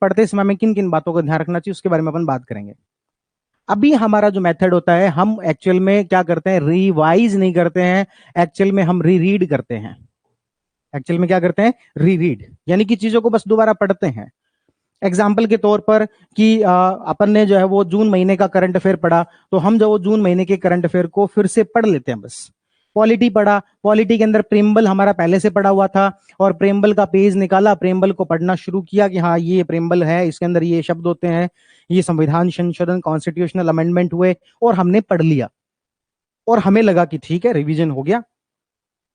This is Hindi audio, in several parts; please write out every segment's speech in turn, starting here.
पढ़ते समय में किन किन बातों का ध्यान रखना चाहिए उसके बारे में अपन बात करेंगे। अभी हमारा जो मेथड होता है, हम एक्चुअल में क्या करते हैं, रिवाइज नहीं करते हैं, एक्चुअल में हम री रीड करते हैं। एक्चुअल में क्या करते हैं, री रीड, यानी कि चीजों को बस दोबारा पढ़ते हैं। एग्जाम्पल के तौर पर कि अपन ने जो है वो जून महीने का करंट अफेयर पढ़ा, तो हम जो वो जून महीने के करंट अफेयर को फिर से पढ़ लेते हैं बस। पॉलिटी पढ़ा, पॉलिटी के अंदर प्रेम्बल हमारा पहले से पढ़ा हुआ था, और प्रेम्बल का पेज निकाला, प्रेम्बल को पढ़ना शुरू किया कि हाँ ये प्रेम्बल है, इसके अंदर ये शब्द होते हैं, ये संविधान संशोधन कॉन्स्टिट्यूशनल अमेंडमेंट हुए, और हमने पढ़ लिया, और हमें लगा कि ठीक है रिवीजन हो गया।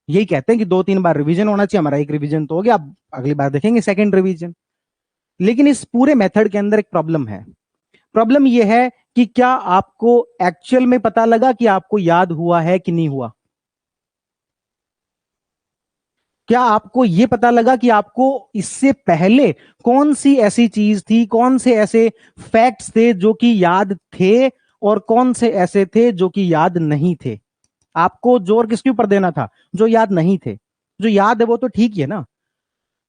यही कहते हैं कि 2-3 बार रिवीजन होना चाहिए, हमारा एक रिवीजन तो हो गया, अब अगली बार देखेंगे सेकंड रिवीजन। लेकिन इस पूरे मेथड के अंदर एक प्रॉब्लम है। प्रॉब्लम यह है कि क्या आपको एक्चुअल में पता लगा कि आपको याद हुआ है कि नहीं हुआ? क्या आपको यह पता लगा कि आपको इससे पहले कौन सी ऐसी चीज थी, कौन से ऐसे फैक्ट्स थे जो कि याद थे, और कौन से ऐसे थे जो कि याद नहीं थे? आपको जोर किसके ऊपर देना था? जो याद नहीं थे। जो याद है वो तो ठीक ही है ना।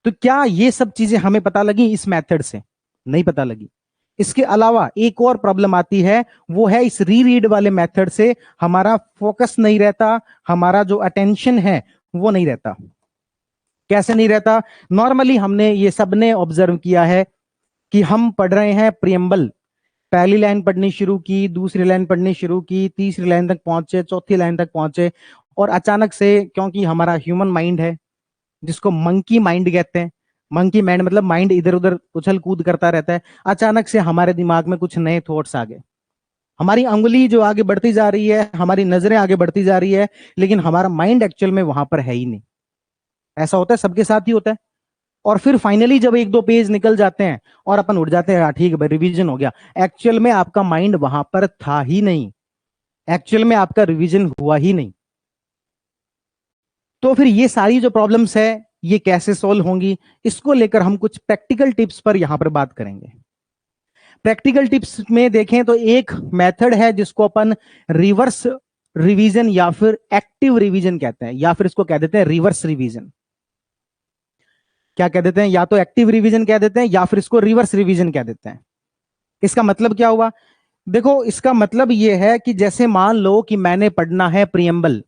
तो क्या ये सब चीजें हमें पता लगी इस मेथड से? नहीं पता लगी। इसके अलावा एक और प्रॉब्लम आती है, वो है इस री रीड वाले मेथड से हमारा फोकस नहीं रहता, हमारा जो अटेंशन है वो नहीं रहता। कैसे नहीं रहता? नॉर्मली हमने ये सबने ऑब्जर्व किया है कि हम पढ़ रहे हैं प्रियम्बल, पहली लाइन पढ़नी शुरू की, दूसरी लाइन पढ़नी शुरू की, तीसरी लाइन तक पहुंचे, चौथी लाइन तक पहुंचे, और अचानक से, क्योंकि हमारा ह्यूमन माइंड है जिसको मंकी माइंड कहते हैं, मंकी माइंड मतलब माइंड इधर उधर उछल कूद करता रहता है, अचानक से हमारे दिमाग में कुछ नए थॉट्स आ गए। हमारी अंगुली जो आगे बढ़ती जा रही है, हमारी नजरें आगे बढ़ती जा रही है, लेकिन हमारा माइंड एक्चुअल में वहां पर है ही नहीं। ऐसा होता है, सबके साथ ही होता है। और फिर फाइनली जब 1-2 पेज निकल जाते हैं और अपन उठ जाते हैं, हाँ ठीक है भाई रिवीजन हो गया, एक्चुअल में आपका माइंड वहां पर था ही नहीं, एक्चुअल में आपका रिवीजन हुआ ही नहीं। तो फिर ये सारी जो प्रॉब्लम्स है ये कैसे सॉल्व होंगी, इसको लेकर हम कुछ प्रैक्टिकल टिप्स पर यहां पर बात करेंगे। प्रैक्टिकल टिप्स में देखें तो एक मेथड है जिसको अपन रिवर्स रिवीजन या फिर एक्टिव रिवीजन कहते हैं, या फिर इसको कह देते हैं रिवर्स रिवीजन। क्या कह देते हैं? या तो एक्टिव रिवीजन कह देते हैं या फिर इसको रिवर्स रिवीजन कह देते हैं। इसका मतलब क्या हुआ? देखो, इसका मतलब यह है कि जैसे मान लो कि मैंने पढ़ना है प्रियम्बल,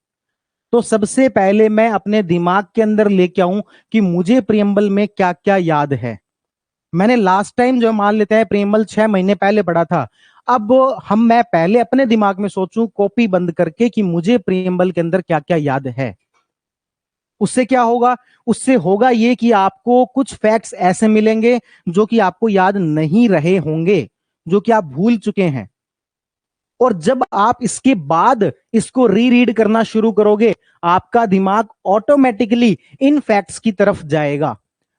तो सबसे पहले मैं अपने दिमाग के अंदर लेके आऊं कि मुझे प्रियम्बल में क्या क्या याद है। मैंने लास्ट टाइम जो मान लेते हैं प्रियम्बल 6 महीने पहले पढ़ा था, अब मैं पहले अपने दिमाग में सोचूं कॉपी बंद करके कि मुझे प्रियम्बल के अंदर क्या क्या याद है। उससे क्या होगा? उससे होगा ये कि आपको कुछ फैक्ट्स ऐसे मिलेंगे जो कि आपको याद नहीं रहे होंगे, जो कि आप भूल चुके हैं। और जब आप इसके बाद इसको री रीड करना शुरू करोगे, आपका दिमाग ऑटोमेटिकली इन फैक्ट्स की तरफ जाएगा।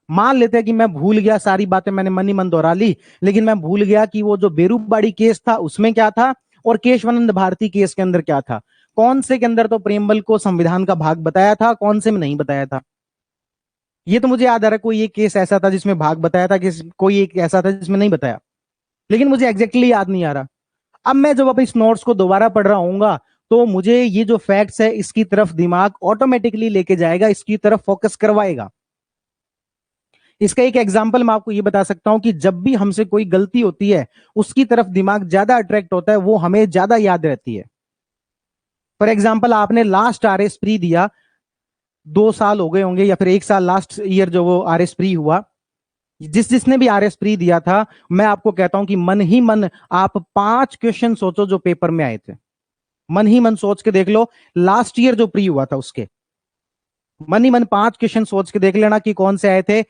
मान लेते हैं कि मैं भूल गया, सारी बातें मैंने मन ही मन दोहरा ली, लेकिन मैं भूल गया कि वो जो बेरूबाड़ी केस था उसमें क्या था, और केशवानंद भारती केस के अंदर क्या था। कौन से के अंदर तो प्रेमबल को संविधान का भाग बताया था, कौन से में नहीं बताया था। ये तो मुझे याद आ रहा है, कोई एक केस ऐसा था जिसमें भाग बताया था, कोई एक ऐसा था जिसमें नहीं बताया, लेकिन मुझे एग्जैक्टली याद नहीं आ रहा। अब मैं जब अपने इस नोट्स को दोबारा पढ़ रहा हूंगा, तो मुझे ये जो फैक्ट्स है इसकी तरफ दिमाग ऑटोमेटिकली लेके जाएगा, इसकी तरफ फोकस करवाएगा। इसका एक एग्जांपल मैं आपको ये बता सकता हूं कि जब भी हमसे कोई गलती होती है, उसकी तरफ दिमाग ज्यादा अट्रैक्ट होता है, वो हमें ज्यादा याद रहती है। फॉर एग्जाम्पल, आपने लास्ट आरएस प्री दिया, 2 साल हो गए होंगे या फिर 1 साल, लास्ट ईयर जो वो आरएस प्री हुआ, जिसने भी आरएस प्री दिया था, मैं आपको कहता हूं कि मन ही मन आप 5 क्वेश्चन सोचो जो पेपर में आए थे। मन ही मन सोच के देख लो, लास्ट ईयर जो प्री हुआ था उसके मन ही मन 5 क्वेश्चन सोच के देख लेना कि कौन से आए थे।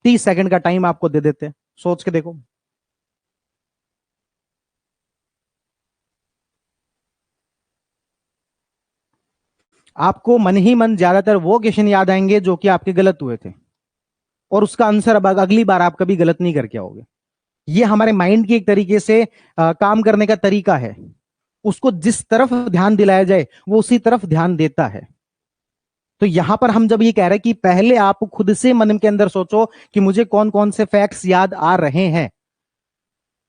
30 सेकंड का टाइम आपको दे देते, सोच के देखो। आपको मन ही मन ज्यादातर वो क्वेश्चन याद आएंगे जो कि आपके गलत हुए थे, और उसका आंसर अब अगली बार आप कभी गलत नहीं करके आओगे। ये हमारे माइंड की एक तरीके से काम करने का तरीका है। उसको जिस तरफ ध्यान दिलाया जाए वो उसी तरफ ध्यान देता है। तो यहां पर हम जब ये कह रहे हैं कि पहले आप खुद से मन के अंदर सोचो कि मुझे कौन कौन से फैक्ट्स याद आ रहे हैं,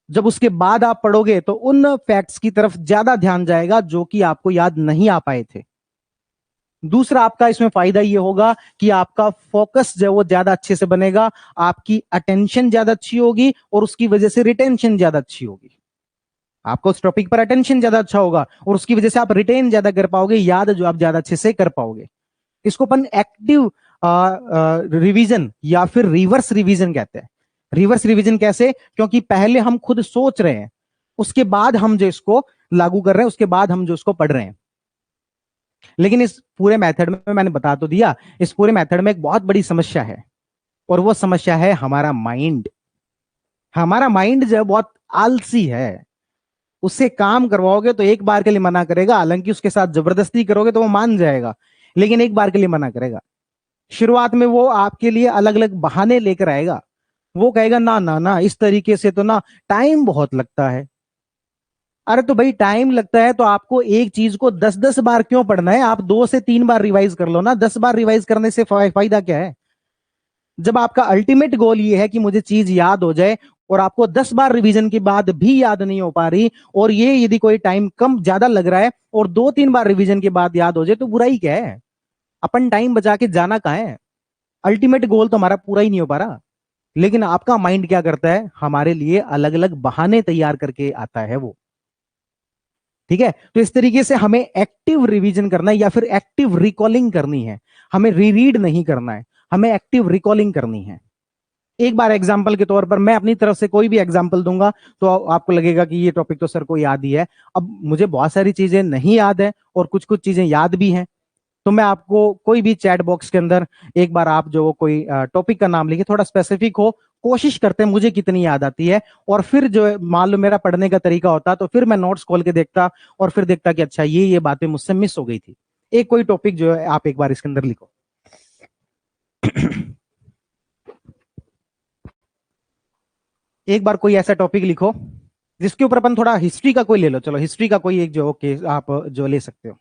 जब उसके बाद आप पढ़ोगे तो उन फैक्ट्स की तरफ ज्यादा ध्यान जाएगा जो कि आपको याद नहीं आ पाए थे। दूसरा आपका इसमें फायदा ये होगा कि आपका फोकस जो है वो ज्यादा अच्छे से बनेगा, आपकी अटेंशन ज्यादा अच्छी होगी और उसकी वजह से रिटेंशन ज्यादा अच्छी होगी। आपको उस टॉपिक पर अटेंशन ज्यादा अच्छा होगा और उसकी वजह से आप रिटेन ज्यादा कर पाओगे, याद जो आप ज्यादा अच्छे से कर पाओगे। इसको अपन एक्टिव रिवीजन या फिर रिवर्स रिवीजन कहते हैं। रिवर्स रिवीजन कैसे? क्योंकि पहले हम खुद सोच रहे हैं, उसके बाद हम जो इसको लागू कर रहे हैं, उसके बाद हम जो इसको पढ़ रहे हैं। लेकिन इस पूरे मेथड में मैंने बता तो दिया, इस पूरे मेथड में एक बहुत बड़ी समस्या है और वो समस्या है हमारा माइंड। हमारा माइंड जो है बहुत आलसी है। उससे काम करवाओगे तो एक बार के लिए मना करेगा, हालांकि उसके साथ जबरदस्ती करोगे तो वो मान जाएगा, लेकिन एक बार के लिए मना करेगा। शुरुआत में वो आपके लिए अलग अलग बहाने लेकर आएगा। वो कहेगा ना ना ना, इस तरीके से तो ना टाइम बहुत लगता है। अरे तो भाई टाइम लगता है तो आपको एक चीज को 10-10 बार क्यों पढ़ना है? आप 2 से 3 बार रिवाइज कर लो ना। 10 बार रिवाइज करने से फायदा क्या है? जब आपका अल्टीमेट गोल ये है कि मुझे चीज याद हो जाए और आपको 10 बार रिवीजन के बाद भी याद नहीं हो पा रही, और ये यदि कोई टाइम कम ज्यादा लग रहा है और 2-3 बार रिवीजन के बाद याद हो जाए, तो बुराई क्या है? अपन टाइम बचा के जाना कहाँ है? अल्टीमेट गोल तो हमारा पूरा ही नहीं हो पा रहा। लेकिन आपका माइंड क्या करता है? हमारे लिए अलग अलग बहाने तैयार करके आता है वो। ठीक है, तो इस तरीके से हमें एक्टिव रिवीजन करना है या फिर एक्टिव रिकॉलिंग करनी है। हमें रीरीड नहीं करना है, हमें एक्टिव रिकॉलिंग करनी है। एक बार एग्जाम्पल के तौर पर मैं अपनी तरफ से कोई भी एग्जाम्पल दूंगा तो आपको लगेगा कि ये टॉपिक तो सर को याद ही है। अब मुझे बहुत सारी चीजें नहीं याद है और कुछ कुछ चीजें याद भी हैं। तो मैं आपको कोई भी चैट बॉक्स के अंदर एक बार आप जो कोई टॉपिक का नाम लिखे, थोड़ा स्पेसिफिक हो, कोशिश करते हैं मुझे कितनी याद आती है। और फिर जो मान लो मेरा पढ़ने का तरीका होता तो फिर मैं नोट्स खोल के देखता और फिर देखता कि अच्छा ये बातें मुझसे मिस हो गई थी। एक कोई टॉपिक जो है आप एक बार इसके अंदर लिखो। एक बार कोई ऐसा टॉपिक लिखो जिसके ऊपर अपन थोड़ा हिस्ट्री का कोई ले लो। चलो हिस्ट्री का कोई एक जो केस आप जो ले सकते हो।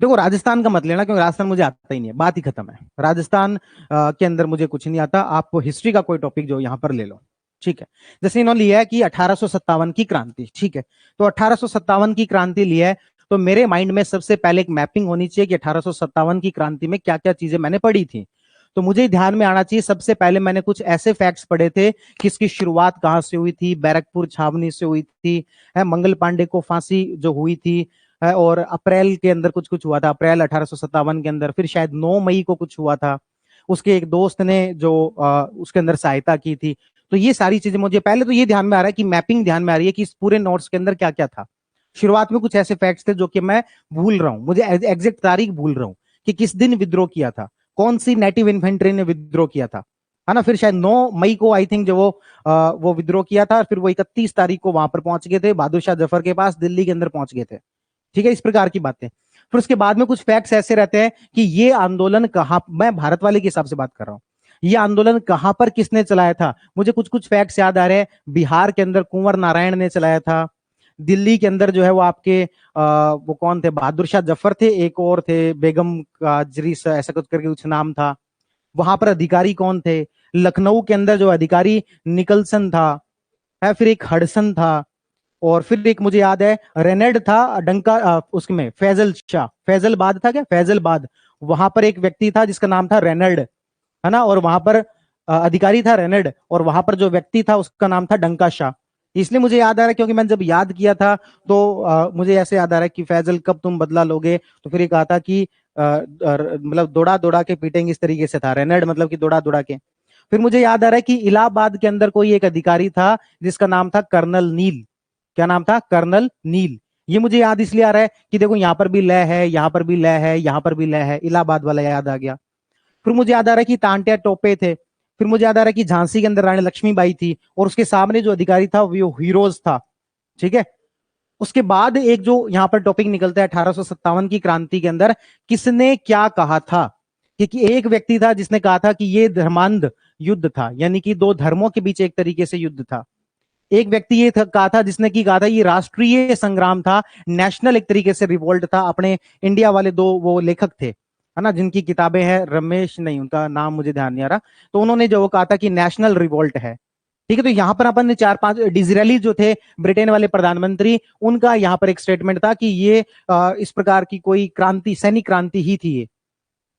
देखो राजस्थान का मत लेना क्योंकि राजस्थान मुझे आता ही नहीं है, बात ही खत्म है। राजस्थान के अंदर मुझे कुछ नहीं आता। आप हिस्ट्री का कोई टॉपिक जो यहां पर ले लो। ठीक है, जैसे इन्होंने लिया है कि 1857 की क्रांति। ठीक है, तो 1857 की क्रांति लिया है, तो मेरे माइंड में सबसे पहले एक मैपिंग होनी चाहिए कि 1857 की क्रांति में क्या क्या चीजें मैंने पढ़ी थी। तो मुझे ध्यान में आना चाहिए सबसे पहले मैंने कुछ ऐसे फैक्ट्स पढ़े थे कि इसकी शुरुआत कहां से हुई थी। बैरकपुर छावनी से हुई थी, है मंगल पांडे को फांसी जो हुई थी, है, और अप्रैल के अंदर कुछ कुछ हुआ था, अप्रैल 1857 के अंदर। फिर शायद 9 मई को कुछ हुआ था, उसके एक दोस्त ने जो उसके अंदर सहायता की थी। तो ये सारी चीजें मुझे पहले तो ये ध्यान में आ रहा है कि मैपिंग ध्यान में आ रही है कि इस पूरे नोट्स के अंदर क्या क्या था। शुरुआत में कुछ ऐसे फैक्ट्स थे जो कि मैं भूल रहा हूं, मुझे एग्जैक्ट तारीख भूल रहा हूं कि किस दिन विद्रोह किया था, कौन सी नेटिव इन्फेंट्री ने विद्रोह किया था, है ना। फिर शायद 9 मई को आई थिंक जो वो विद्रोह किया था। फिर वो 31 तारीख को वहां पर पहुंच गए थे, बहादुर शाह जफर के पास दिल्ली के अंदर पहुंच गए थे। ठीक है, इस प्रकार की बातें। फिर उसके बाद में कुछ फैक्ट्स ऐसे रहते हैं कि ये आंदोलन कहां, मैं भारत वाले के हिसाब से बात कर रहा हूं, ये आंदोलन कहां पर किसने चलाया था। मुझे कुछ कुछ फैक्ट्स याद आ रहे हैं, बिहार के अंदर कुंवर नारायण ने चलाया था। दिल्ली के अंदर जो है वो आपके वो कौन थे, बहादुर शाह जफर थे, एक और थे बेगम काजरी ऐसा कुछ करके कुछ नाम था। वहां पर अधिकारी कौन थे? लखनऊ के अंदर जो अधिकारी निकलसन था, है, फिर एक हडसन था, और फिर एक मुझे याद है रेनेड था, डंका उसमें फैजल शाह, फैजलबाद था क्या, फैजलबाद, वहां पर एक व्यक्ति था जिसका नाम था रेनल्ड, है ना। और वहां पर अधिकारी था रेनल्ड, और वहां पर जो व्यक्ति था उसका नाम था डंका शाह। इसलिए मुझे याद आ रहा है क्योंकि मैंने जब याद किया था तो मुझे ऐसे याद आ रहा है कि फैजल कब तुम बदला लोगे, तो फिर ये कहा था कि मतलब दौड़ा दौड़ा के पीटेंगे, इस तरीके से था रेनल्ड, मतलब कि दौड़ा दौड़ा के। फिर मुझे याद आ रहा है कि इलाहाबाद के अंदर कोई एक अधिकारी था जिसका नाम था कर्नल नील। क्या नाम था? कर्नल नील। ये मुझे याद इसलिए आ रहा है कि देखो यहाँ पर भी लय है, यहाँ पर भी लय है, यहाँ पर भी लय है, इलाहाबाद वाला याद आ गया। फिर मुझे याद आ रहा है कि तांटिया टोपे थे। फिर मुझे याद आ रहा है कि झांसी के अंदर रानी लक्ष्मीबाई थी और उसके सामने जो अधिकारी था वो हीरोज था। ठीक है, उसके बाद एक जो यहाँ पर टॉपिक निकलता है 1857 की क्रांति के अंदर, किसने क्या कहा था, क्योंकि एक व्यक्ति था जिसने कहा था कि ये धर्मांध युद्ध था, यानी कि दो धर्मों के बीच एक तरीके से युद्ध था। एक व्यक्ति ये कहा था जिसने की कहा था ये राष्ट्रीय संग्राम था, नेशनल एक तरीके से रिवोल्ट था। अपने इंडिया वाले दो वो लेखक थे, है ना, जिनकी किताबें हैं, रमेश नहीं, उनका नाम मुझे ध्यान नहीं आ रहा। तो उन्होंने जो कहा था कि नेशनल रिवोल्ट है। ठीक है। तो यहां पर अपन ने 4-5 डिज़राली जो थे ब्रिटेन वाले प्रधानमंत्री, उनका यहां पर एक स्टेटमेंट था कि ये इस प्रकार की कोई क्रांति, सैनिक क्रांति ही थी ये।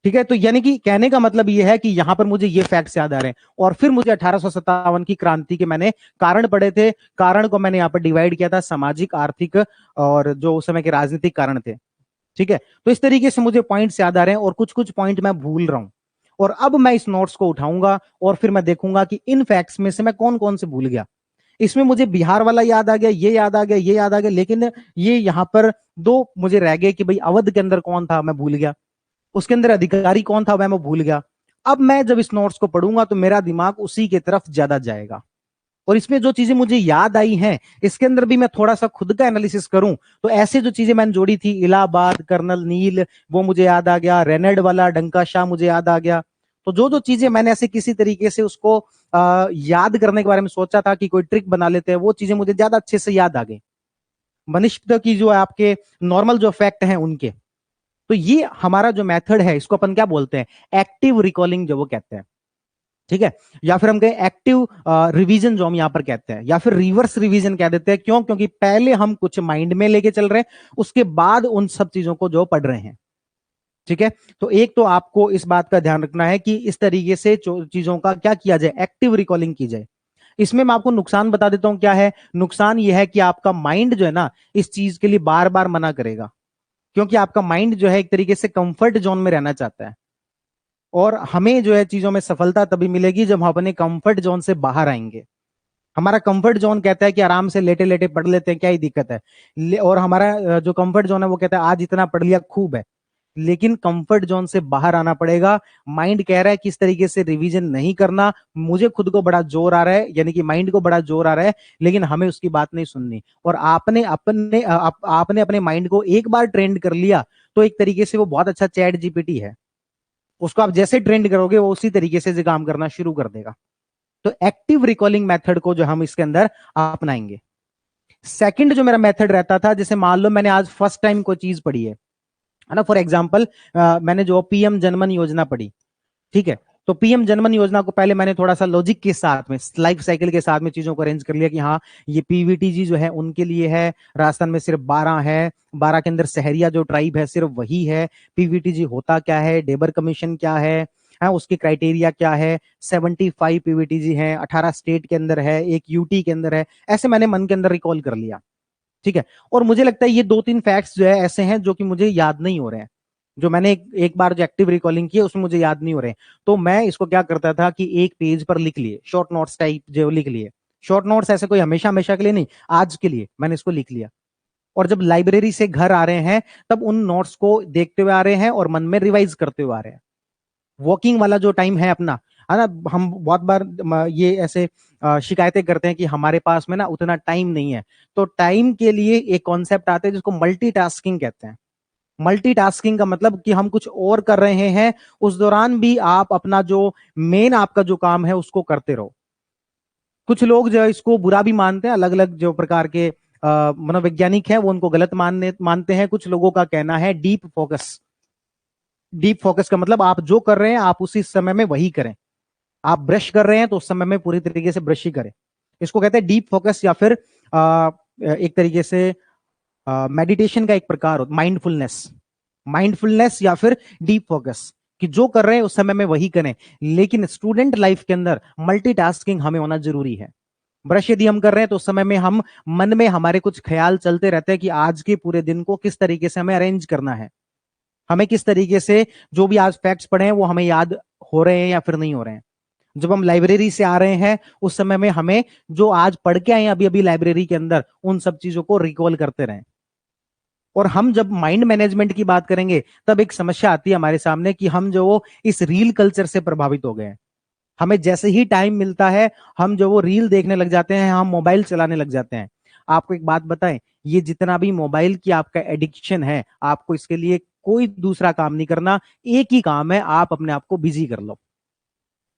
ठीक है। तो यानी कि कहने का मतलब ये है कि यहां पर मुझे ये फैक्ट्स याद आ रहे हैं, और फिर मुझे 1857 की क्रांति के मैंने कारण पढ़े थे। कारण को मैंने यहां पर डिवाइड किया था, सामाजिक, आर्थिक और जो उस समय के राजनीतिक कारण थे। ठीक है। तो इस तरीके से मुझे पॉइंट्स याद आ रहे हैं और कुछ कुछ पॉइंट मैं भूल रहा हूं, और अब मैं इस नोट्स को उठाऊंगा और फिर मैं देखूंगा कि इन फैक्ट्स में से मैं कौन कौन से भूल गया। इसमें मुझे बिहार वाला याद आ गया, ये याद आ गया, ये याद आ गया, लेकिन ये यहां पर दो मुझे रह गए कि भाई अवध के अंदर कौन था, मैं भूल गया। उसके अंदर अधिकारी कौन था, मैं भूल गया। अब मैं जब इस नोट्स को पढ़ूंगा तो मेरा दिमाग उसी की तरफ ज्यादा जाएगा, और इसमें जो चीजें मुझे याद आई हैं, इसके अंदर भी मैं थोड़ा सा खुद का एनालिसिस करूं तो ऐसे जो चीजें मैंने जोड़ी थी, इलाहाबाद, कर्नल नील, वो मुझे याद आ गया, रेनेड वाला डंका शाह मुझे याद आ गया। तो जो जो चीजें मैंने ऐसे किसी तरीके से उसको याद करने के बारे में सोचा था कि कोई ट्रिक बना लेते हैं, वो चीजें मुझे ज्यादा अच्छे से याद आ गई, बनिष्ठ की जो आपके नॉर्मल जो फैक्ट हैं उनके। तो ये हमारा जो मेथड है, इसको अपन क्या बोलते हैं, एक्टिव रिकॉलिंग जो वो कहते हैं। ठीक है। या फिर हम कहें एक्टिव रिवीजन जो हम यहां पर कहते हैं, या फिर रिवर्स रिवीजन कह देते हैं। क्यों? क्योंकि पहले हम कुछ माइंड में लेके चल रहे हैं, उसके बाद उन सब चीजों को जो पढ़ रहे हैं। ठीक है। तो एक तो आपको इस बात का ध्यान रखना है कि इस तरीके से चीजों का क्या किया जाए, एक्टिव रिकॉलिंग की जाए। इसमें मैं आपको नुकसान बता देता हूं क्या है। नुकसान यह है कि आपका माइंड जो है ना, इस चीज के लिए बार बार मना करेगा, क्योंकि आपका माइंड जो है एक तरीके से कंफर्ट जोन में रहना चाहता है। और हमें जो है चीजों में सफलता तभी मिलेगी जब हम अपने कंफर्ट जोन से बाहर आएंगे। हमारा कंफर्ट जोन कहता है कि आराम से लेटे लेटे पढ़ लेते हैं, क्या ही दिक्कत है। और हमारा जो कंफर्ट जोन है वो कहता है आज इतना पढ़ लिया खूब है। लेकिन कंफर्ट जोन से बाहर आना पड़ेगा। माइंड कह रहा है कि इस तरीके से रिवीजन नहीं करना, मुझे खुद को बड़ा जोर आ रहा है, यानी कि माइंड को बड़ा जोर आ रहा है, लेकिन हमें उसकी बात नहीं सुननी। और आपने अपने माइंड को एक बार ट्रेंड कर लिया तो एक तरीके से वो बहुत अच्छा चैट जीपीटी है, उसको आप जैसे ट्रेंड करोगे वो उसी तरीके से काम करना शुरू कर देगा। तो एक्टिव रिकॉलिंग मेथड को जो हम इसके अंदर अपनाएंगे। सेकंड जो मेरा मेथड रहता था, जैसे मान लो मैंने आज फर्स्ट टाइम कोई चीज पढ़ी है ना, फॉर एग्जांपल मैंने जो पीएम जनमन योजना पढ़ी, ठीक है। तो पीएम जनमन योजना को पहले मैंने थोड़ा सा लॉजिक के साथ में, लाइफ साइकिल के साथ में चीजों को अरेंज कर लिया कि हाँ ये पीवीटीजी जो है उनके लिए है, राजस्थान में सिर्फ 12 है, 12 के अंदर सहरिया जो ट्राइब है सिर्फ वही है। पीवीटीजी होता क्या है, डेबर कमीशन क्या है, हाँ उसकी क्राइटेरिया क्या है, 75 पीवीटीजी है, 18 स्टेट के अंदर है, एक यूटी के अंदर है। ऐसे मैंने मन के अंदर रिकॉल कर लिया। ठीक है। और मुझे लगता है ये 2-3 फैक्ट्स जो है ऐसे हैं जो कि मुझे याद नहीं हो रहे हैं, जो मैंने एक बार जो एक्टिव रिकॉलिंग की है उसमें मुझे याद नहीं हो रहे हैं। तो मैं इसको क्या करता था कि एक पेज पर लिख लिए, शॉर्ट नोट्स टाइप जो लिख लिए। शॉर्ट नोट्स ऐसे कोई हमेशा हमेशा के लिए नहीं, आज के लिए मैंने इसको लिख लिया। और जब लाइब्रेरी से घर आ रहे हैं तब उन नोट्स को देखते हुए आ रहे हैं और मन में रिवाइज करते हुए आ रहे हैं। वॉकिंग वाला जो टाइम है अपना, है ना, हम बहुत बार ये ऐसे शिकायतें करते हैं कि हमारे पास में ना उतना टाइम नहीं है। तो टाइम के लिए एक कॉन्सेप्ट आता है जिसको मल्टीटास्किंग कहते हैं। मल्टीटास्किंग का मतलब कि हम कुछ और कर रहे हैं, उस दौरान भी आप अपना जो मेन आपका जो काम है उसको करते रहो। कुछ लोग जो है इसको बुरा भी मानते हैं, अलग अलग जो प्रकार के मनोवैज्ञानिक हैं वो उनको गलत मानते हैं। कुछ लोगों का कहना है डीप फोकस। डीप फोकस का मतलब आप जो कर रहे हैं आप उसी समय में वही करें। आप ब्रश कर रहे हैं तो उस समय में पूरी तरीके से ब्रश ही करें। इसको कहते हैं डीप फोकस, या फिर एक तरीके से मेडिटेशन का एक प्रकार हो, माइंडफुलनेस। माइंडफुलनेस या फिर डीप फोकस, कि जो कर रहे हैं उस समय में वही करें। लेकिन स्टूडेंट लाइफ के अंदर मल्टीटास्किंग हमें होना जरूरी है। ब्रश यदि हम कर रहे हैं तो उस समय में हम मन में हमारे कुछ ख्याल चलते रहते हैं कि आज के पूरे दिन को किस तरीके से हमें अरेंज करना है, हमें किस तरीके से जो भी आज फैक्ट्स पढ़े हैं वो हमें याद हो रहे हैं या फिर नहीं हो रहे हैं। जब हम लाइब्रेरी से आ रहे हैं उस समय में हमें जो आज पढ़ के आए हैं अभी अभी लाइब्रेरी के अंदर, उन सब चीजों को रिकॉल करते रहें। और हम जब माइंड मैनेजमेंट की बात करेंगे तब एक समस्या आती है हमारे सामने कि हम जो इस रील कल्चर से प्रभावित हो गए हैं। हमें जैसे ही टाइम मिलता है हम जो वो रील देखने लग जाते हैं, हम मोबाइल चलाने लग जाते हैं। आपको एक बात बताएं, ये जितना भी मोबाइल की आपका एडिक्शन है, आपको इसके लिए कोई दूसरा काम नहीं करना, एक ही काम है, आप अपने आप को बिजी कर लो।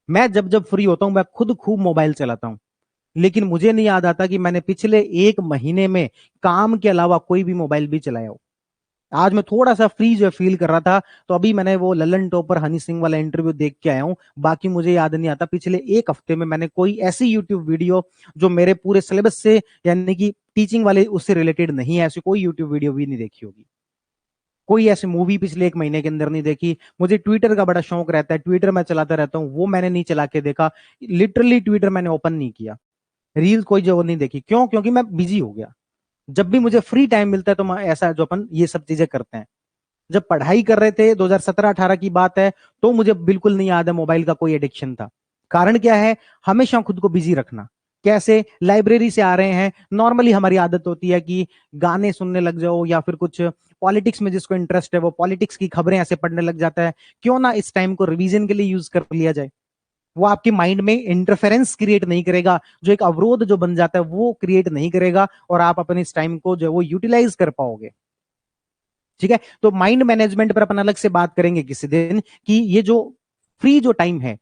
मैं जब जब फ्री होता हूं मैं खुद खूब मोबाइल चलाता हूं, लेकिन मुझे नहीं याद आता कि मैंने पिछले 1 महीने में काम के अलावा कोई भी मोबाइल भी चलाया हो। आज मैं थोड़ा सा फ्री जो फील कर रहा था, तो अभी मैंने वो ललन टॉपर हनी सिंह वाला इंटरव्यू देख के आया हूँ। बाकी मुझे याद नहीं आता पिछले एक हफ्ते में मैंने कोई ऐसी यूट्यूब वीडियो जो मेरे पूरे सिलेबस से यानी कि टीचिंग वाले उससे रिलेटेड नहीं है, ऐसी कोई यूट्यूब वीडियो भी नहीं देखी होगी। कोई ऐसी मूवी पिछले एक महीने के अंदर नहीं देखी। मुझे ट्विटर का बड़ा शौक रहता है, ट्विटर मैं चलाता रहता हूँ, वो मैंने नहीं चला के देखा। लिटरली ट्विटर मैंने ओपन नहीं किया, रील कोई जरूर नहीं देखी। क्यों? क्योंकि मैं बिजी हो गया। जब भी मुझे फ्री टाइम मिलता है तो मैं ऐसा जो अपन ये सब चीजें करते हैं। जब पढ़ाई कर रहे थे 2017-18 की बात है, तो मुझे बिल्कुल नहीं याद है मोबाइल का कोई एडिक्शन था। कारण क्या है? हमेशा खुद को बिजी रखना। कैसे? लाइब्रेरी से आ रहे हैं, नॉर्मली हमारी आदत होती है कि गाने सुनने लग जाओ या फिर कुछ पॉलिटिक्स में जिसको इंटरेस्ट है वो पॉलिटिक्स की खबरें ऐसे पढ़ने लग जाता है। क्यों ना इस टाइम को रिवीजन के लिए यूज कर लिया जाए। वो आपके माइंड में इंटरफेरेंस क्रिएट नहीं करेगा, जो एक अवरोध जो बन जाता है वो क्रिएट नहीं करेगा, और आप अपने इस टाइम को जो वो यूटिलाइज कर पाओगे। ठीक है, तो माइंड मैनेजमेंट पर अपन अलग से बात करेंगे किसी दिन कि ये जो फ्री जो टाइम है,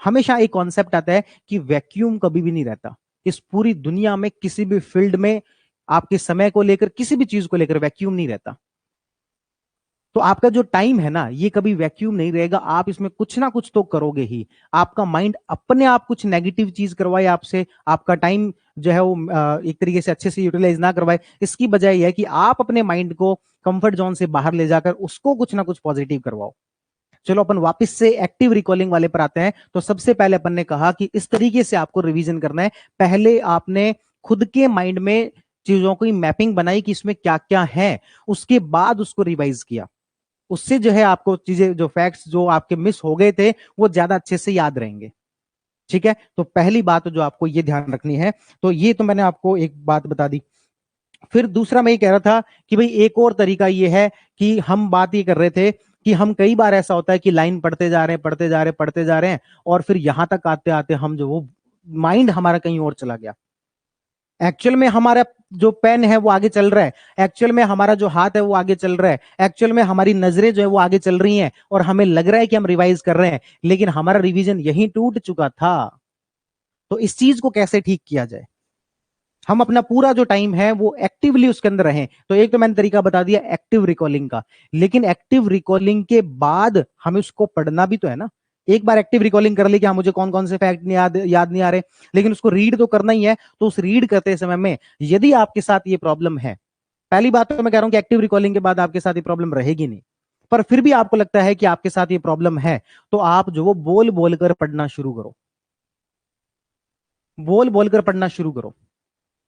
हमेशा एक कॉन्सेप्ट आता है कि वैक्यूम कभी भी नहीं रहता। इस पूरी दुनिया में किसी भी फील्ड में आपके समय को लेकर किसी भी चीज को लेकर वैक्यूम नहीं रहता। तो आपका जो टाइम है ना, ये कभी वैक्यूम नहीं रहेगा। आप इसमें कुछ ना कुछ तो करोगे ही। आपका माइंड अपने आप कुछ नेगेटिव चीज करवाए आपसे, आपका टाइम जो है वो एक तरीके से अच्छे से यूटिलाइज ना करवाए। इसकी बजाय यह है कि आप अपने माइंड को कंफर्ट जोन से बाहर ले जाकर उसको कुछ ना कुछ पॉजिटिव करवाओ। चलो अपन वापस से एक्टिव रिकॉलिंग वाले पर आते हैं। तो सबसे पहले अपन ने कहा कि इस तरीके से आपको रिवीजन करना है। पहले आपने खुद के माइंड में चीजों की मैपिंग बनाई कि इसमें क्या क्या है, उसके बाद उसको रिवाइज किया। उससे जो है आपको चीजें, जो फैक्ट्स जो आपके मिस हो गए थे, वो ज्यादा अच्छे से याद रहेंगे। ठीक है, तो पहली बात जो आपको ये ध्यान रखनी है, तो ये तो मैंने आपको एक बात बता दी। फिर दूसरा मैं ये कह रहा था कि भाई एक और तरीका ये है कि हम बात ये कर रहे थे कि हम कई बार ऐसा होता है कि लाइन पढ़ते जा रहे हैं, पढ़ते जा रहे हैं, पढ़ते जा रहे हैं, और फिर यहां तक आते आते हम जो वो माइंड हमारा कहीं और चला गया। एक्चुअल में हमारा जो पेन है वो आगे चल रहा है, एक्चुअल में हमारा जो हाथ है वो आगे चल रहा है, एक्चुअल में हमारी नजरें जो है वो आगे चल रही हैं, और हमें लग रहा है कि हम रिवाइज कर रहे हैं, लेकिन हमारा रिवीजन यहीं टूट चुका था। तो इस चीज को कैसे ठीक किया जाए? हम अपना पूरा जो टाइम है वो एक्टिवली उसके अंदर रहें। तो एक तो मैंने तरीका बता दिया एक्टिव रिकॉलिंग का, लेकिन एक्टिव रिकॉलिंग के बाद हमें उसको पढ़ना भी तो है ना। एक बार एक्टिव रिकॉलिंग कर ली कि हाँ मुझे कौन कौन से फैक्ट नहीं याद नहीं आ रहे, लेकिन उसको रीड तो करना ही है। तो उस रीड करते समय में यदि आपके साथ ये प्रॉब्लम है, पहली बात तो मैं कह रहा हूं कि एक्टिव रिकॉलिंग के बाद आपके साथ ये प्रॉब्लम रहेगी नहीं, पर फिर भी आपको लगता है कि आपके साथ ये प्रॉब्लम है, तो आप जो वो बोल बोलकर पढ़ना शुरू करो। बोल बोलकर पढ़ना शुरू करो।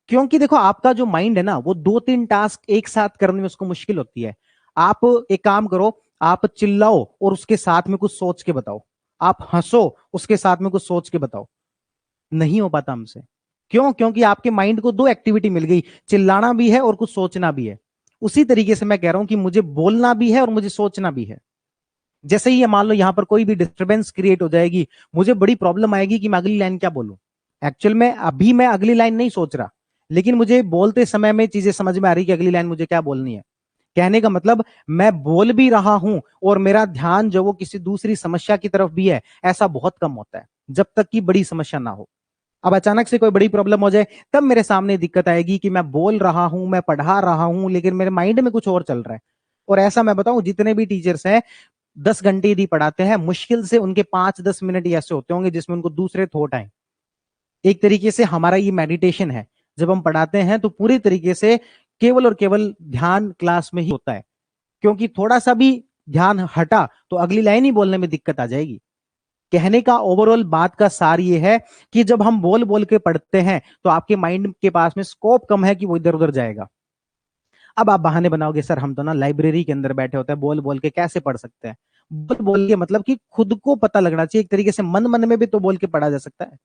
क्योंकि देखो आपका जो माइंड है ना, वो 2-3 टास्क एक साथ करने में उसको मुश्किल होती है। आप एक काम करो, आप चिल्लाओ और उसके साथ में कुछ सोच के बताओ। आप हंसो, उसके साथ में कुछ सोच के बताओ। नहीं हो पाता हमसे। क्यों? क्योंकि आपके माइंड को दो एक्टिविटी मिल गई, चिल्लाना भी है और कुछ सोचना भी है। उसी तरीके से मैं कह रहा हूं कि मुझे बोलना भी है और मुझे सोचना भी है। जैसे ही ये मान लो यहां पर कोई भी डिस्टरबेंस क्रिएट हो जाएगी, मुझे बड़ी प्रॉब्लम आएगी कि मैं अगली लाइन क्या बोलूं। एक्चुअल में अभी मैं अगली लाइन नहीं सोच रहा, लेकिन मुझे बोलते समय में चीजें समझ में आ रही कि अगली लाइन मुझे क्या बोलनी है। कहने का मतलब मैं बोल भी रहा हूं और मेरा ध्यान जो वो किसी दूसरी समस्या की तरफ भी है। ऐसा बहुत कम होता है जब तक कि बड़ी समस्या ना हो। अब अचानक से कोई बड़ी प्रॉब्लम हो जाए, तब मेरे सामने दिक्कत आएगी कि मैं बोल रहा हूं, मैं पढ़ा रहा हूं, लेकिन मेरे माइंड में कुछ और चल रहा है। और ऐसा मैं बताऊं, जितने भी टीचर्स हैं 10 घंटे यदि पढ़ाते हैं, मुश्किल से उनके 5-10 मिनट ऐसे होते होंगे जिसमें उनको दूसरे थॉट आए। एक तरीके से हमारा ये मेडिटेशन है। जब हम पढ़ाते हैं तो पूरी तरीके से केवल और केवल ध्यान क्लास में ही होता है, क्योंकि थोड़ा सा भी ध्यान हटा तो अगली लाइन ही बोलने में दिक्कत आ जाएगी। कहने का ओवरऑल बात का सार ये है कि जब हम बोल बोल के पढ़ते हैं तो आपके माइंड के पास में स्कोप कम है कि वो इधर उधर जाएगा। अब आप बहाने बनाओगे, सर हम तो ना लाइब्रेरी के अंदर बैठे होते हैं, बोल बोल के कैसे पढ़ सकते हैं? बोल बोल के मतलब कि खुद को पता लगना चाहिए। एक तरीके से मन मन में भी तो बोल के पढ़ा जा सकता है।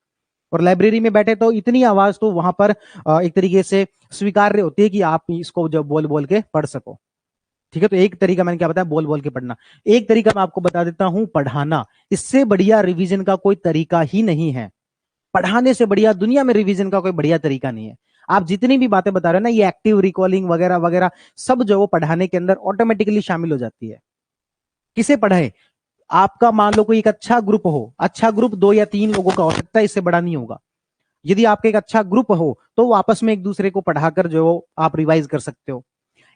और लाइब्रेरी में बैठे तो इतनी आवाज तो वहां पर एक तरीके से स्वीकार्य होती है कि आप इसको जब बोल बोल के पढ़ सको। ठीक है, तो एक तरीका मैंने क्या बताया, बोल बोल के पढ़ना। एक तरीका मैं आपको बता देता हूं, पढ़ाना। इससे बढ़िया रिवीजन का कोई तरीका ही नहीं है। पढ़ाने से बढ़िया दुनिया में रिवीजन का कोई बढ़िया तरीका नहीं है। आप जितनी भी बातें बता रहे हो ना, ये एक्टिव रिकॉलिंग वगैरह वगैरह, सब जो वो पढ़ाने के अंदर ऑटोमेटिकली शामिल हो जाती है। किसे पढ़ाए? आपका मान लो कोई एक अच्छा ग्रुप हो, अच्छा ग्रुप 2 या 3 लोगों का हो सकता है, इससे बड़ा नहीं होगा। यदि आपका एक अच्छा ग्रुप हो तो वो आपस में एक दूसरे को पढ़ाकर जो आप रिवाइज कर सकते हो।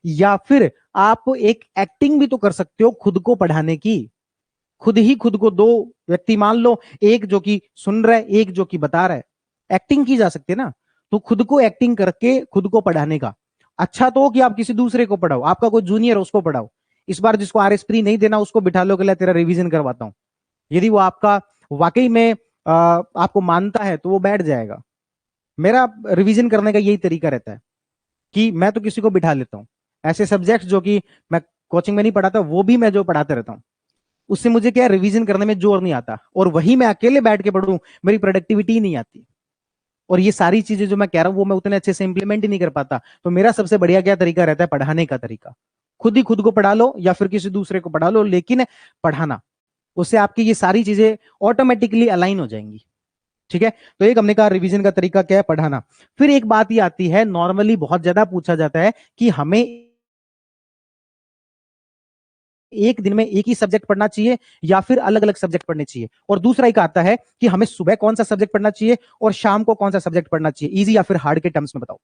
या फिर आप एक एक्टिंग भी तो कर सकते हो खुद को पढ़ाने की। खुद ही खुद को, दो व्यक्ति मान लो, एक जो कि सुन रहा है, एक जो कि बता रहा है, एक्टिंग की जा सकती है ना। तो खुद को एक्टिंग करके खुद को पढ़ाने का अच्छा तो हो कि आप किसी दूसरे को पढ़ाओ, आपका कोई जूनियर है उसको पढ़ाओ। इस बार जिसको आरएस प्री नहीं देना उसको बिठा लो, कि तेरा रिवीजन करवाता हूं। यदि वो आपका वाकई में आपको मानता है तो वो बैठ जाएगा। मेरा रिवीजन करने का यही तरीका रहता है कि मैं तो किसी को बिठा लेता हूं। ऐसे सब्जेक्ट्स जो कि मैं कोचिंग में नहीं पढ़ाता, वो भी मैं जो पढ़ाते रहता हूं, उससे मुझे क्या रिवीजन करने में जोर नहीं आता। और वही मैं अकेले बैठ के पढ़ूं, मेरी प्रोडक्टिविटी नहीं आती। और ये सारी चीजें जो मैं कह रहा हूं वो मैं उतने अच्छे से इंप्लीमेंट ही नहीं कर पाता। तो मेरा सबसे बढ़िया क्या तरीका रहता है पढ़ाने का तरीका। खुद ही खुद को पढ़ा लो या फिर किसी दूसरे को पढ़ा लो, लेकिन पढ़ाना, उससे आपकी ये सारी चीजें ऑटोमेटिकली अलाइन हो जाएंगी। ठीक है, तो एक हमने कहा रिवीजन का तरीका क्या है, पढ़ाना। फिर एक बात ये आती है, नॉर्मली बहुत ज्यादा पूछा जाता है कि हमें एक दिन में एक ही सब्जेक्ट पढ़ना चाहिए या फिर अलग अलग सब्जेक्ट पढ़ने चाहिए। और दूसरा एक आता है कि हमें सुबह कौन सा सब्जेक्ट पढ़ना चाहिए और शाम को कौन सा सब्जेक्ट पढ़ना चाहिए, इजी या फिर हार्ड के टर्म्स में बताओ।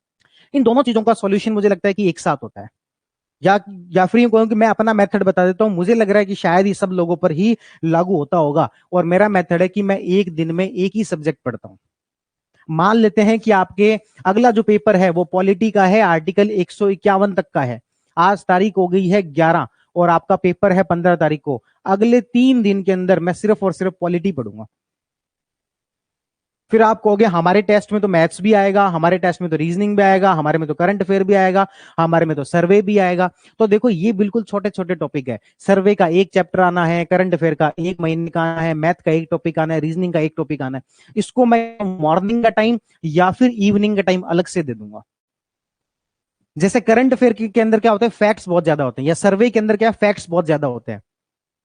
इन दोनों चीजों का सॉल्यूशन मुझे लगता है कि एक साथ होता है। या या फिर कहूं कि मैं अपना मेथड बता देता हूं, मुझे लग रहा है कि शायद ये सब लोगों पर ही लागू होता होगा। और मेरा मेथड है कि मैं एक दिन में एक ही सब्जेक्ट पढ़ता हूं। मान लेते हैं कि आपके अगला जो पेपर है वो पॉलिटी का है, आर्टिकल 151 तक का है। आज तारीख हो गई है 11 और आपका पेपर है 15 तारीख को। अगले 3 दिन के अंदर मैं सिर्फ और सिर्फ पॉलिटी पढ़ूंगा। फिर आप कहोगे हमारे टेस्ट में तो मैथ्स भी आएगा, हमारे टेस्ट में तो रीजनिंग भी आएगा, हमारे में तो करंट अफेयर भी आएगा, हमारे में तो सर्वे भी आएगा। तो देखो ये बिल्कुल छोटे छोटे टॉपिक है। सर्वे का एक चैप्टर आना है, करंट अफेयर का एक महीने का आना है, मैथ का एक टॉपिक आना है, रीजनिंग का एक टॉपिक आना है। इसको मैं मॉर्निंग का टाइम या फिर इवनिंग का टाइम अलग से दे दूंगा। जैसे करंट अफेयर के अंदर क्या होता है, फैक्ट्स बहुत ज्यादा होते हैं, या सर्वे के अंदर क्या है, फैक्ट्स बहुत ज्यादा होते हैं।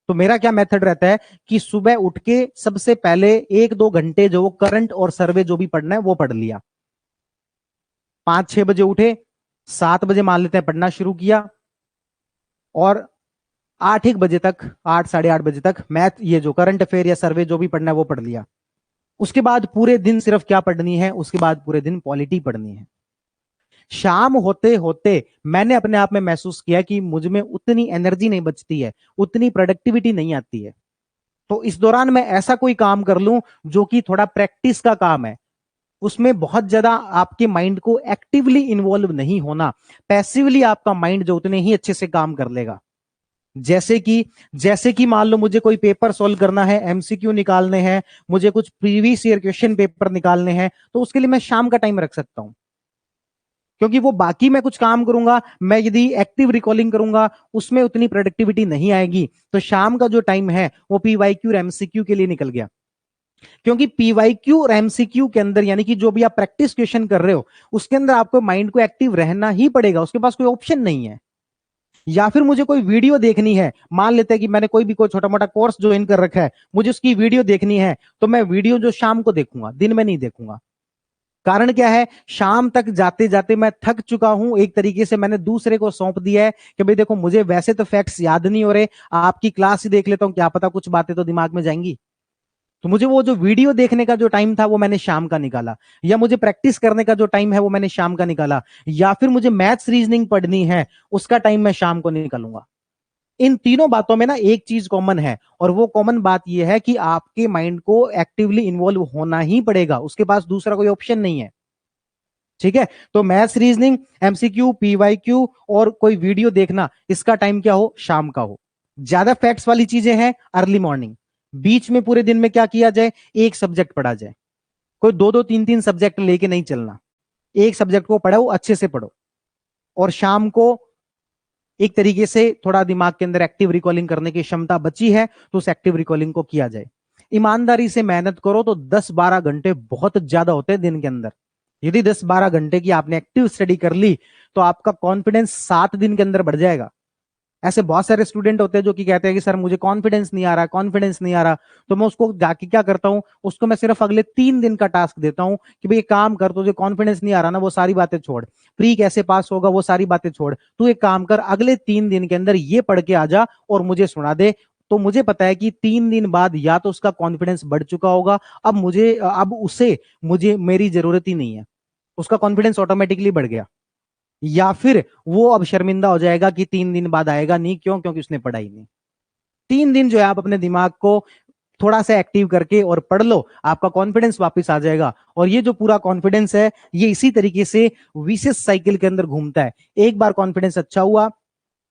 तो मेरा क्या मेथड रहता है कि सुबह उठ के सबसे पहले 1-2 घंटे जो करंट और सर्वे जो भी पढ़ना है वो पढ़ लिया। 5-6 बजे उठे, 7 बजे मान लेते हैं पढ़ना शुरू किया, और 8-1 बजे तक, 8-8:30 बजे तक मैथ, ये जो करंट अफेयर या सर्वे जो भी पढ़ना है वो पढ़ लिया। उसके बाद पूरे दिन सिर्फ क्या पढ़नी है, उसके बाद पूरे दिन पॉलिटी पढ़नी है। शाम होते होते मैंने अपने आप में महसूस किया कि मुझ में उतनी एनर्जी नहीं बचती है, उतनी प्रोडक्टिविटी नहीं आती है। तो इस दौरान मैं ऐसा कोई काम कर लूं जो कि थोड़ा प्रैक्टिस का काम है, उसमें बहुत ज्यादा आपके माइंड को एक्टिवली इन्वॉल्व नहीं होना, पैसिवली आपका माइंड जो उतने ही अच्छे से काम कर लेगा। जैसे कि मान लो मुझे कोई पेपर सॉल्व करना है, एमसीक्यू निकालने हैं, मुझे कुछ प्रीवियस ईयर क्वेश्चन पेपर निकालने हैं, तो उसके लिए मैं शाम का टाइम रख सकता हूं। क्योंकि वो बाकी मैं कुछ काम करूंगा, मैं यदि एक्टिव रिकॉलिंग करूंगा उसमें उतनी प्रोडक्टिविटी नहीं आएगी। तो शाम का जो टाइम है वो पीवाईक्यू और एमसीक्यू के लिए निकल गया। क्योंकि पीवाईक्यू और एमसीक्यू के अंदर, यानी कि जो भी आप प्रैक्टिस क्वेश्चन कर रहे हो, उसके अंदर आपको माइंड को एक्टिव रहना ही पड़ेगा, उसके पास कोई ऑप्शन नहीं है। या फिर मुझे कोई वीडियो देखनी है, मान लेते हैं कि मैंने कोई भी कोई छोटा मोटा कोर्स ज्वाइन कर रखा है, मुझे उसकी वीडियो देखनी है, तो मैं वीडियो जो शाम को देखूंगा, दिन में नहीं देखूंगा। कारण क्या है, शाम तक जाते जाते मैं थक चुका हूं, एक तरीके से मैंने दूसरे को सौंप दिया है कि भाई देखो मुझे वैसे तो फैक्ट्स याद नहीं हो रहे, आपकी क्लास ही देख लेता हूं, क्या पता कुछ बातें तो दिमाग में जाएंगी। तो मुझे वो जो वीडियो देखने का जो टाइम था वो मैंने शाम का निकाला, या मुझे प्रैक्टिस करने का जो टाइम है वो मैंने शाम का निकाला, या फिर मुझे मैथ्स रीजनिंग पढ़नी है उसका टाइम मैं शाम को निकालूंगा। इन तीनों बातों में ना एक चीज कॉमन है, और वो कॉमन बात यह है कि आपके माइंड को एक्टिवली इन्वॉल्व होना ही पड़ेगा, उसके पास दूसरा कोई ऑप्शन नहीं है। ठीक है, तो मैथ्स रीजनिंग, एमसीक्यू, पीवाईक्यू और कोई वीडियो देखना, इसका टाइम क्या हो, शाम का हो। ज्यादा फैक्ट्स वाली चीजें हैं अर्ली मॉर्निंग। बीच में पूरे दिन में क्या किया जाए, एक सब्जेक्ट पढ़ा जाए। कोई 2-2 3-3 सब्जेक्ट लेके नहीं चलना, एक सब्जेक्ट को पढ़ो, अच्छे से पढ़ो। और शाम को एक तरीके से थोड़ा दिमाग के अंदर एक्टिव रिकॉलिंग करने की क्षमता बची है तो उस एक्टिव रिकॉलिंग को किया जाए। ईमानदारी से मेहनत करो तो 10-12 घंटे बहुत ज्यादा होते हैं दिन के अंदर। यदि 10-12 घंटे की आपने एक्टिव स्टडी कर ली तो आपका कॉन्फिडेंस 7 दिन के अंदर बढ़ जाएगा। ऐसे बहुत सारे स्टूडेंट होते हैं जो कि कहते हैं कि सर मुझे कॉन्फिडेंस नहीं आ रहा, कॉन्फिडेंस नहीं आ रहा। तो मैं उसको जाके क्या करता हूं, उसको मैं सिर्फ अगले 3 दिन का टास्क देता हूं कि भाई एक काम कर, तुझे कॉन्फिडेंस नहीं आ रहा ना, वो सारी बातें छोड़, प्री कैसे पास होगा वो सारी बातें छोड़, तू एक काम कर, अगले 3 दिन के अंदर ये पढ़ के आ जा और मुझे सुना दे। तो मुझे पता है कि 3 दिन बाद या तो उसका कॉन्फिडेंस बढ़ चुका होगा, अब उसे मुझे मेरी जरूरत ही नहीं है, उसका कॉन्फिडेंस ऑटोमेटिकली बढ़ गया। या फिर वो अब शर्मिंदा हो जाएगा कि 3 दिन बाद आएगा नहीं, क्यों? क्योंकि उसने पढ़ा ही नहीं। 3 दिन जो है आप अपने दिमाग को थोड़ा सा एक्टिव करके और पढ़ लो, आपका कॉन्फिडेंस वापस आ जाएगा। और ये जो पूरा कॉन्फिडेंस है, ये इसी तरीके से विशेष साइकिल के अंदर घूमता है। एक बार कॉन्फिडेंस अच्छा हुआ,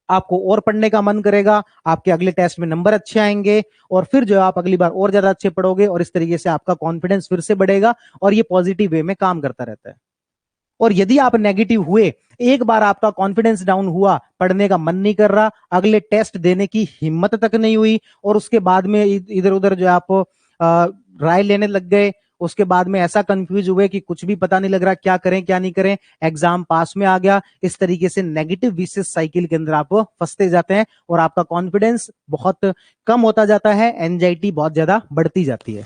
आपको और पढ़ने का मन करेगा, आपके अगले टेस्ट में नंबर अच्छे आएंगे, और फिर जो है आप अगली बार और ज्यादा अच्छे पढ़ोगे, और इस तरीके से आपका कॉन्फिडेंस फिर से बढ़ेगा, और ये पॉजिटिव वे में काम करता रहता है। और यदि आप नेगेटिव हुए, एक बार आपका कॉन्फिडेंस डाउन हुआ, पढ़ने का मन नहीं कर रहा, अगले टेस्ट देने की हिम्मत तक नहीं हुई, और उसके बाद में इधर उधर जो आप राय लेने लग गए, उसके बाद में ऐसा कंफ्यूज हुए कि कुछ भी पता नहीं लग रहा क्या करें क्या नहीं करें, एग्जाम पास में आ गया, इस तरीके से नेगेटिव विशेष साइकिल के अंदर आप फंसते जाते हैं, और आपका कॉन्फिडेंस बहुत कम होता जाता है, एंजाइटी बहुत ज्यादा बढ़ती जाती है।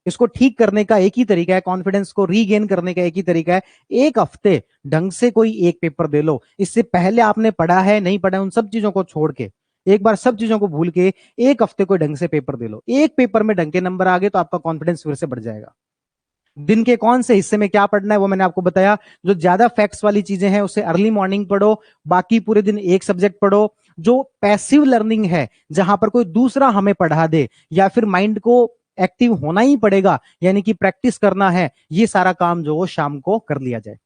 इसको ठीक करने का एक ही तरीका है, कॉन्फिडेंस को रीगेन करने का एक ही तरीका है, एक हफ्ते ढंग से कोई एक पेपर दे लो। इससे पहले आपने पढ़ा है नहीं पढ़ा है, उन सब चीजों को छोड़ के, एक बार सब चीजों को भूल के एक हफ्ते कोई ढंग से पेपर दे लो। एक पेपर में ढंग के नंबर आ गए तो आपका कॉन्फिडेंस फिर से बढ़ जाएगा। दिन के कौन से हिस्से में क्या पढ़ना है वो मैंने आपको बताया। जो ज्यादा फैक्ट्स वाली चीजें हैं उसे अर्ली मॉर्निंग पढ़ो, बाकी पूरे दिन एक सब्जेक्ट पढ़ो। जो पैसिव लर्निंग है, जहां पर कोई दूसरा हमें पढ़ा दे, या फिर माइंड को एक्टिव होना ही पड़ेगा, यानी कि प्रैक्टिस करना है, ये सारा काम जो वो शाम को कर लिया जाए।